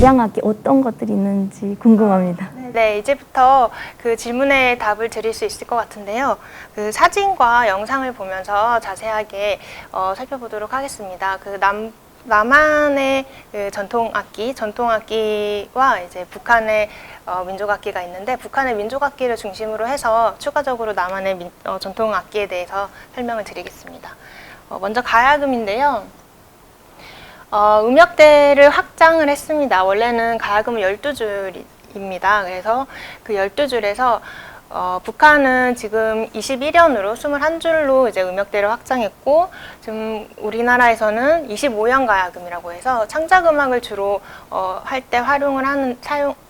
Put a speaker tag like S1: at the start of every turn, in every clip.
S1: 계량악기 어떤 것들이 있는지 궁금합니다.
S2: 네, 이제부터 그 질문에 답을 드릴 수 있을 것 같은데요. 그 사진과 영상을 보면서 자세하게 살펴보도록 하겠습니다. 남한의 그 전통악기와 이제 북한의 민족악기가 있는데, 북한의 민족악기를 중심으로 해서 추가적으로 남한의 전통악기에 대해서 설명을 드리겠습니다. 먼저 가야금인데요. 음역대를 확장을 했습니다. 원래는 가야금은 12줄입니다. 그래서 그 12줄에서 북한은 지금 21연으로 21줄로 이제 음역대를 확장했고, 지금 우리나라에서는 25연 가야금이라고 해서 창작음악을 주로 할 때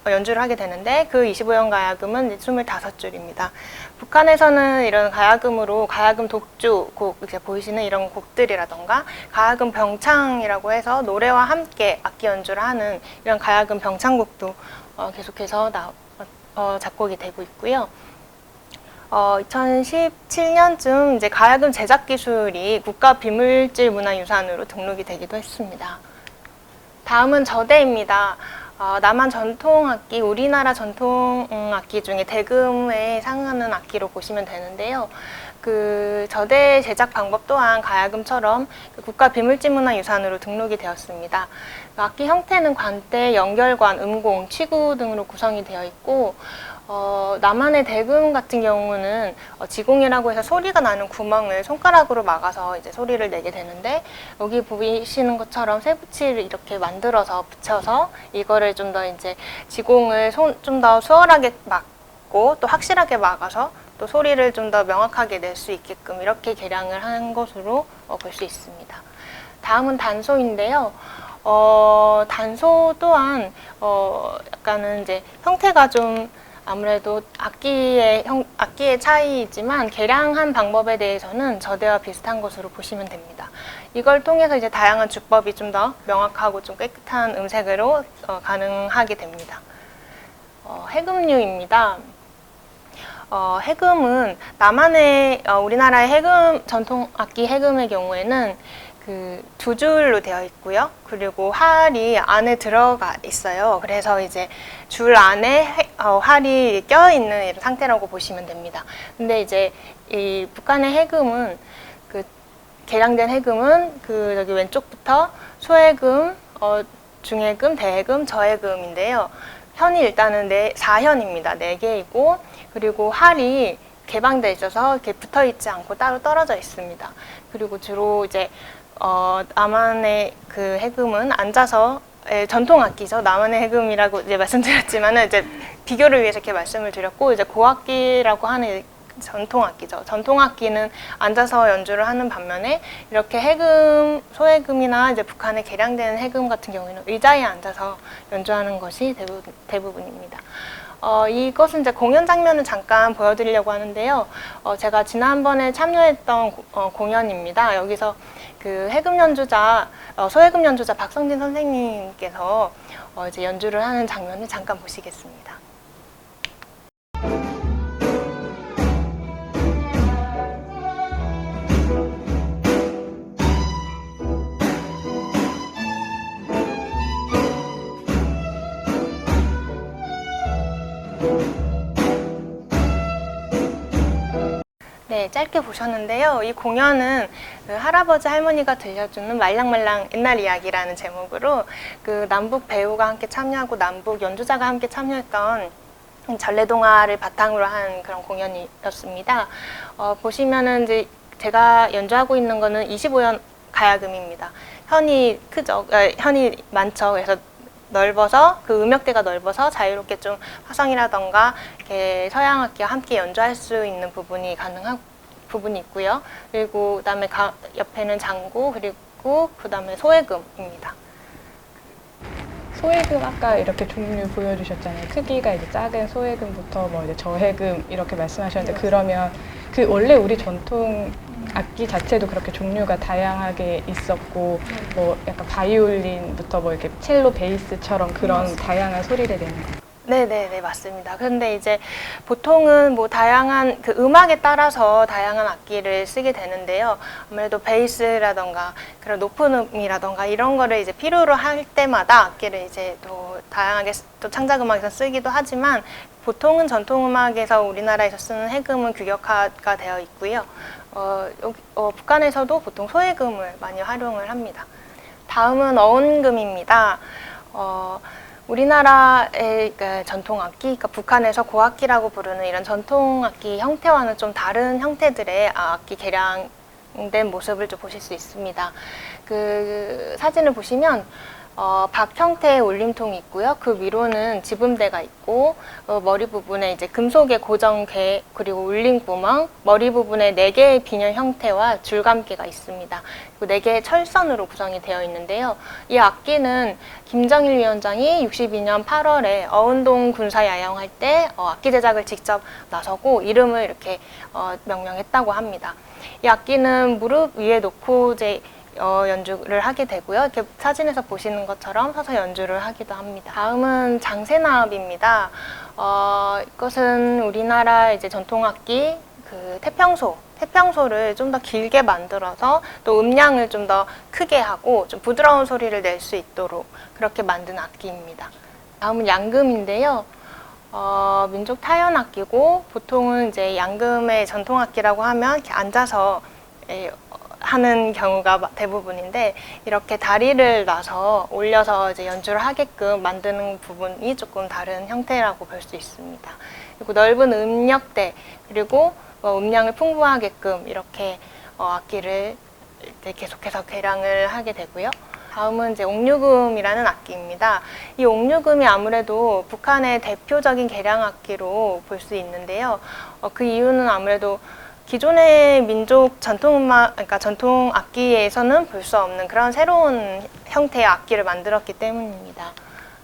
S2: 연주를 하게 되는데, 그 25연 가야금은 이제 25줄입니다. 북한에서는 이런 가야금으로 가야금 독주 곡, 이제 보이시는 이런 곡들이라던가 가야금 병창이라고 해서 노래와 함께 악기 연주를 하는 이런 가야금 병창곡도 계속해서 작곡이 되고 있고요. 2017년쯤 이제 가야금 제작 기술이 국가 비물질 문화유산으로 등록이 되기도 했습니다. 다음은 저대입니다. 남한 전통악기, 우리나라 전통악기 중에 대금에 상하는 악기로 보시면 되는데요. 그 저대 제작 방법 또한 가야금처럼 국가 비물질 문화유산으로 등록이 되었습니다. 악기 형태는 관대, 연결관, 음공, 치구 등으로 구성이 되어 있고, 남한의 대금 같은 경우는 지공이라고 해서 소리가 나는 구멍을 손가락으로 막아서 이제 소리를 내게 되는데, 여기 보이시는 것처럼 쇠붙이를 이렇게 만들어서 붙여서 이거를 좀 더 이제 지공을 좀 더 수월하게 막고 또 확실하게 막아서 또 소리를 좀 더 명확하게 낼 수 있게끔 이렇게 개량을 한 것으로 볼 수 있습니다. 다음은 단소인데요. 단소 또한 약간은 이제 형태가 좀 아무래도 악기의 차이이지만 개량한 방법에 대해서는 저대와 비슷한 것으로 보시면 됩니다. 이걸 통해서 이제 다양한 주법이 좀 더 명확하고 좀 깨끗한 음색으로 가능하게 됩니다. 해금류입니다. 해금은 남한의 우리나라의 해금 전통 악기 해금의 경우에는 그 두 줄로 되어 있고요. 그리고 활이 안에 들어가 있어요. 그래서 이제 줄 안에 활이 껴 있는 이런 상태라고 보시면 됩니다. 근데 이제 이 북한의 해금은 그 개량된 해금은 그 여기 왼쪽부터 소해금, 중해금, 대해금, 저해금인데요. 현이 일단은 4현입니다. 4개이고, 그리고 활이 개방되어 있어서 이렇게 붙어 있지 않고 따로 떨어져 있습니다. 그리고 주로 이제 남한의 그 해금은 앉아서 전통 악기죠. 남한의 해금이라고 이제 말씀드렸지만은 이제 비교를 위해서 이렇게 말씀을 드렸고, 이제 고악기라고 하는 전통 악기죠. 전통 악기는 앉아서 연주를 하는 반면에 이렇게 해금, 소해금이나 이제 북한에 개량된 해금 같은 경우에는 의자에 앉아서 연주하는 것이 대부분입니다. 이것은 이제 공연 장면을 잠깐 보여드리려고 하는데요. 제가 지난번에 참여했던 공연입니다. 여기서 그 해금 연주자, 소해금 연주자 박성진 선생님께서 이제 연주를 하는 장면을 잠깐 보시겠습니다. 네, 짧게 보셨는데요. 이 공연은 그 할아버지 할머니가 들려주는 말랑말랑 옛날 이야기라는 제목으로 그 남북 배우가 함께 참여하고 남북 연주자가 함께 참여했던 전래동화를 바탕으로 한 그런 공연이었습니다. 보시면은 이제 제가 연주하고 있는 거는 25연 가야금입니다. 현이 크죠? 현이 많죠. 그래서 넓어서 그 음역대가 넓어서 자유롭게 좀 화성이라던가 이렇게 서양 악기와 함께 연주할 수 있는 부분이 가능한 부분이 있고요. 그리고 그다음에 옆에는 장구, 그리고 그다음에 소해금입니다.
S3: 소해금 아까 이렇게 종류 보여주셨잖아요. 크기가 이제 작은 소해금부터 뭐 이제 저해금 이렇게 말씀하셨는데, 그러면 그 원래 우리 전통 악기 자체도 그렇게 종류가 다양하게 있었고, 뭐 약간 바이올린부터 뭐 이렇게 첼로, 베이스처럼 그런 다양한 소리를 내는 거.
S2: 네네네, 맞습니다. 근데 이제 보통은 뭐 다양한 그 음악에 따라서 다양한 악기를 쓰게 되는데요. 아무래도 베이스라던가 그런 높은 음이라던가 이런 거를 이제 필요로 할 때마다 악기를 이제 또 다양하게 또 창작 음악에서 쓰기도 하지만 보통은 전통 음악에서 우리나라에서 쓰는 해금은 규격화가 되어 있고요. 북한에서도 보통 소해금을 많이 활용을 합니다. 다음은 어원금입니다. 우리나라의 그 전통 악기, 그러니까 북한에서 고악기라고 부르는 이런 전통 악기 형태와는 좀 다른 형태들의 악기 개량된 모습을 좀 보실 수 있습니다. 그 사진을 보시면 박 형태의 울림통이 있고요. 그 위로는 지붕대가 있고 머리 부분에 이제 금속의 고정괴 그리고 울림구멍, 머리 부분에 4개의 빈혈 형태와 줄감기가 있습니다. 그리고 4개의 철선으로 구성이 되어 있는데요. 이 악기는 김정일 위원장이 62년 8월에 어운동 군사 야영할 때 악기 제작을 직접 나서고 이름을 이렇게 명명했다고 합니다. 이 악기는 무릎 위에 놓고 이제 연주를 하게 되고요. 이렇게 사진에서 보시는 것처럼 서서 연주를 하기도 합니다. 다음은 장세납입니다. 이것은 우리나라 이제 전통악기 그 태평소를 좀 더 길게 만들어서 또 음량을 좀 더 크게 하고 좀 부드러운 소리를 낼 수 있도록 그렇게 만든 악기입니다. 다음은 양금인데요. 민족 타연 악기고 보통은 이제 양금의 전통 악기라고 하면 이렇게 앉아서 하는 경우가 대부분인데 이렇게 다리를 놔서 올려서 이제 연주를 하게끔 만드는 부분이 조금 다른 형태라고 볼 수 있습니다. 그리고 넓은 음역대 그리고 음량을 풍부하게끔 이렇게 악기를 이제 계속해서 개량을 하게 되고요. 다음은 이제 옥류금이라는 악기입니다. 이 옥류금이 아무래도 북한의 대표적인 개량 악기로 볼 수 있는데요. 그 이유는 아무래도 기존의 민족 전통음악, 그러니까 전통 악기에서는 볼 수 없는 그런 새로운 형태의 악기를 만들었기 때문입니다.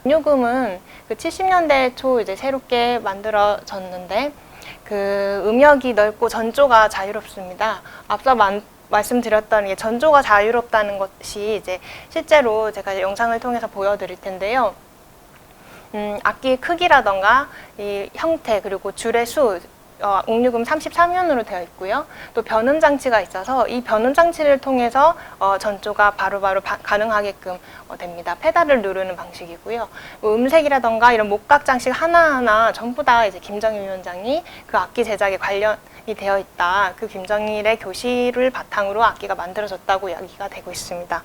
S2: 옥류금은 그 70년대 초 이제 새롭게 만들어졌는데 그 음역이 넓고 전조가 자유롭습니다. 앞서 말씀드렸던 게 전조가 자유롭다는 것이 이제 실제로 제가 영상을 통해서 보여드릴 텐데요. 악기의 크기라던가 이 형태 그리고 줄의 수 옥류금 33현으로 되어 있고요. 또 변음 장치가 있어서 이 변음 장치를 통해서 전조가 바로바로 가능하게끔 됩니다. 페달을 누르는 방식이고요. 뭐 음색이라던가 이런 목각 장식 하나하나 전부 다 이제 김정일 위원장이 그 악기 제작에 관련이 되어 있다. 그 김정일의 교실을 바탕으로 악기가 만들어졌다고 이야기가 되고 있습니다.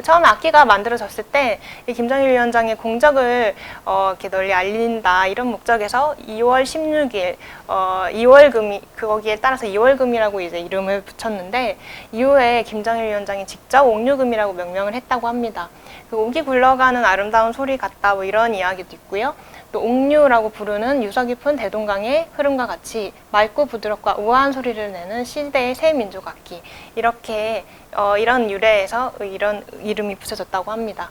S2: 처음에 악기가 만들어졌을 때 이 김정일 위원장의 공적을 이렇게 널리 알린다 이런 목적에서 2월 16일 2월금이 거기에 따라서 2월금이라고 이제 이름을 붙였는데 이후에 김정일 위원장이 직접 옥류금이라고 명명을 했다고 합니다. 그 옥이 굴러가는 아름다운 소리 같다 뭐 이런 이야기도 있고요. 또 옥류라고 부르는 유서 깊은 대동강의 흐름과 같이 맑고 부드럽고 우아한 소리를 내는 시대의 새 민족 악기 이렇게 이런 유래에서 이런 이름이 붙여졌다고 합니다.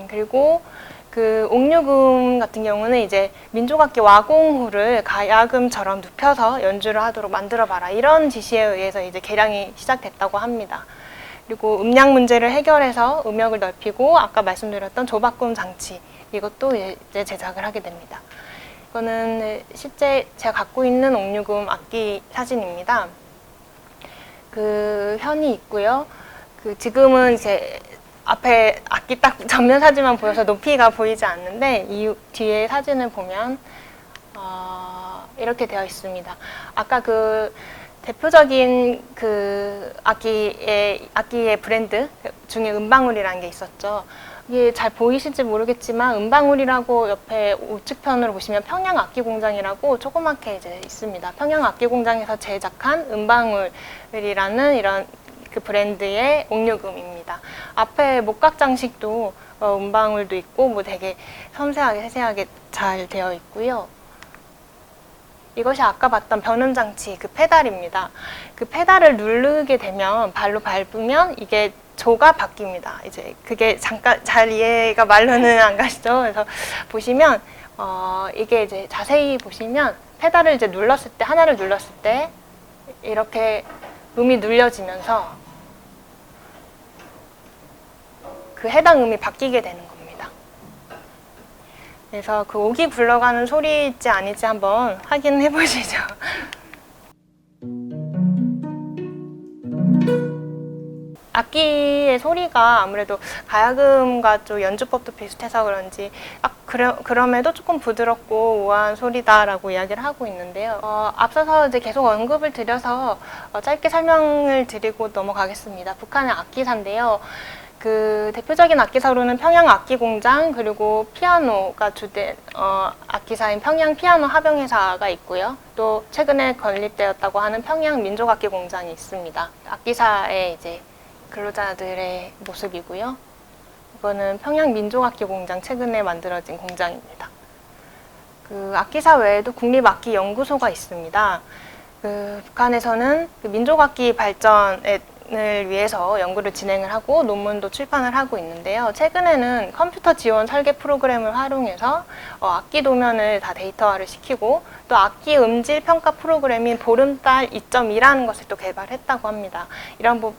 S2: 그리고 그 옥류금 같은 경우는 이제 민족악기 와공후를 가야금처럼 눕혀서 연주를 하도록 만들어봐라 이런 지시에 의해서 이제 개량이 시작됐다고 합니다. 그리고 음량 문제를 해결해서 음역을 넓히고 아까 말씀드렸던 조바꿈 장치 이것도 이제 제작을 하게 됩니다. 이거는 실제 제가 갖고 있는 옥류금 악기 사진입니다. 그 현이 있고요. 그 지금은 이제 앞에 악기 딱 전면 사진만 보여서 높이가 보이지 않는데 이 뒤에 사진을 보면 이렇게 되어 있습니다. 아까 그 대표적인 그 악기의 브랜드 중에 은방울이라는 게 있었죠. 이게 잘 보이실지 모르겠지만 은방울이라고 옆에 우측편으로 보시면 평양악기공장이라고 조그맣게 이제 있습니다. 평양악기공장에서 제작한 은방울이라는 이런 그 브랜드의 옥류금입니다. 앞에 목각 장식도 은방울도 있고 뭐 되게 섬세하게 세세하게 잘 되어 있고요. 이것이 아까 봤던 변음 장치 그 페달입니다. 그 페달을 누르게 되면 발로 밟으면 이게 조가 바뀝니다. 이제 그게 잠깐 잘 이해가 말로는 안 가시죠? 그래서 보시면 이게 이제 자세히 보시면 페달을 이제 눌렀을 때 하나를 눌렀을 때 이렇게 음이 눌려지면서 그 해당 음이 바뀌게 되는 겁니다. 그래서 그 옥이 굴러가는 소리인지 아닌지 한번 확인해 보시죠. 악기의 소리가 아무래도 가야금과 좀 연주법도 비슷해서 그런지 그럼에도 조금 부드럽고 우아한 소리다라고 이야기를 하고 있는데요. 앞서서 이제 계속 언급을 드려서 짧게 설명을 드리고 넘어가겠습니다. 북한의 악기사인데요. 그 대표적인 악기사로는 평양악기공장 그리고 피아노가 주된 악기사인 평양피아노합영회사가 있고요. 또 최근에 건립되었다고 하는 평양민족악기공장이 있습니다. 악기사의 이제 근로자들의 모습이고요. 이거는 평양민족악기공장 최근에 만들어진 공장입니다. 그 악기사 외에도 국립악기연구소가 있습니다. 그 북한에서는 그 민족악기 발전을 위해서 연구를 진행을 하고 논문도 출판을 하고 있는데요. 최근에는 컴퓨터 지원 설계 프로그램을 활용해서 악기 도면을 다 데이터화를 시키고 또 악기 음질 평가 프로그램인 보름달 2.2라는 것을 또 개발했다고 합니다.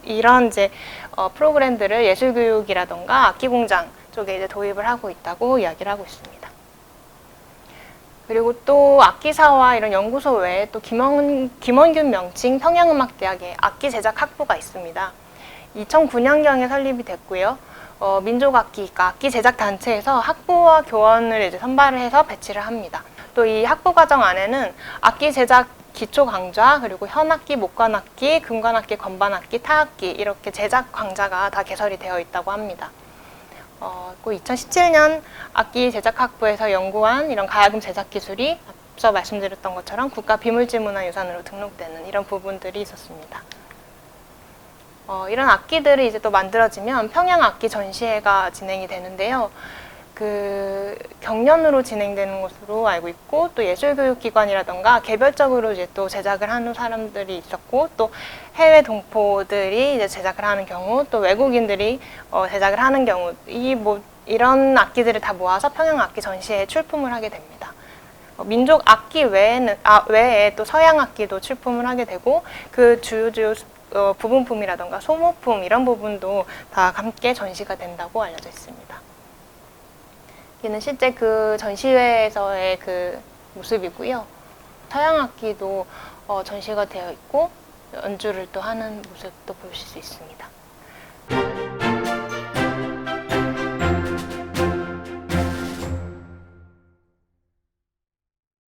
S2: 이런 이제 프로그램들을 예술교육이라던가 악기공장 쪽에 이제 도입을 하고 있다고 이야기를 하고 있습니다. 그리고 또 악기사와 이런 연구소 외에 또 김원균 명칭 평양음악대학의 악기 제작 학부가 있습니다. 2009년경에 설립이 됐고요. 민족악기, 그러니까 악기 제작 단체에서 학부와 교원을 이제 선발을 해서 배치를 합니다. 또 이 학부 과정 안에는 악기 제작 기초 강좌, 그리고 현악기, 목관악기, 금관악기, 건반악기, 타악기 이렇게 제작 강좌가 다 개설이 되어 있다고 합니다. 2017년 악기 제작학부에서 연구한 이런 가야금 제작 기술이 앞서 말씀드렸던 것처럼 국가 비물질문화유산으로 등록되는 이런 부분들이 있었습니다. 이런 악기들이 이제 또 만들어지면 평양악기 전시회가 진행이 되는데요. 그 경연으로 진행되는 것으로 알고 있고 또 예술교육기관이라던가 개별적으로 이제 또 제작을 하는 사람들이 있었고 또 해외 동포들이 이제 제작을 하는 경우 또 외국인들이 제작을 하는 경우 이런 악기들을 다 모아서 평양악기 전시회에 출품을 하게 됩니다. 민족 악기 외에 또 서양 악기도 출품을 하게 되고 그 주요 부분품이라던가 소모품 이런 부분도 다 함께 전시가 된다고 알려져 있습니다. 이는 실제 그 전시회에서의 그 모습이고요. 서양 악기도 전시가 되어 있고 연주를 또 하는 모습도 보실 수 있습니다.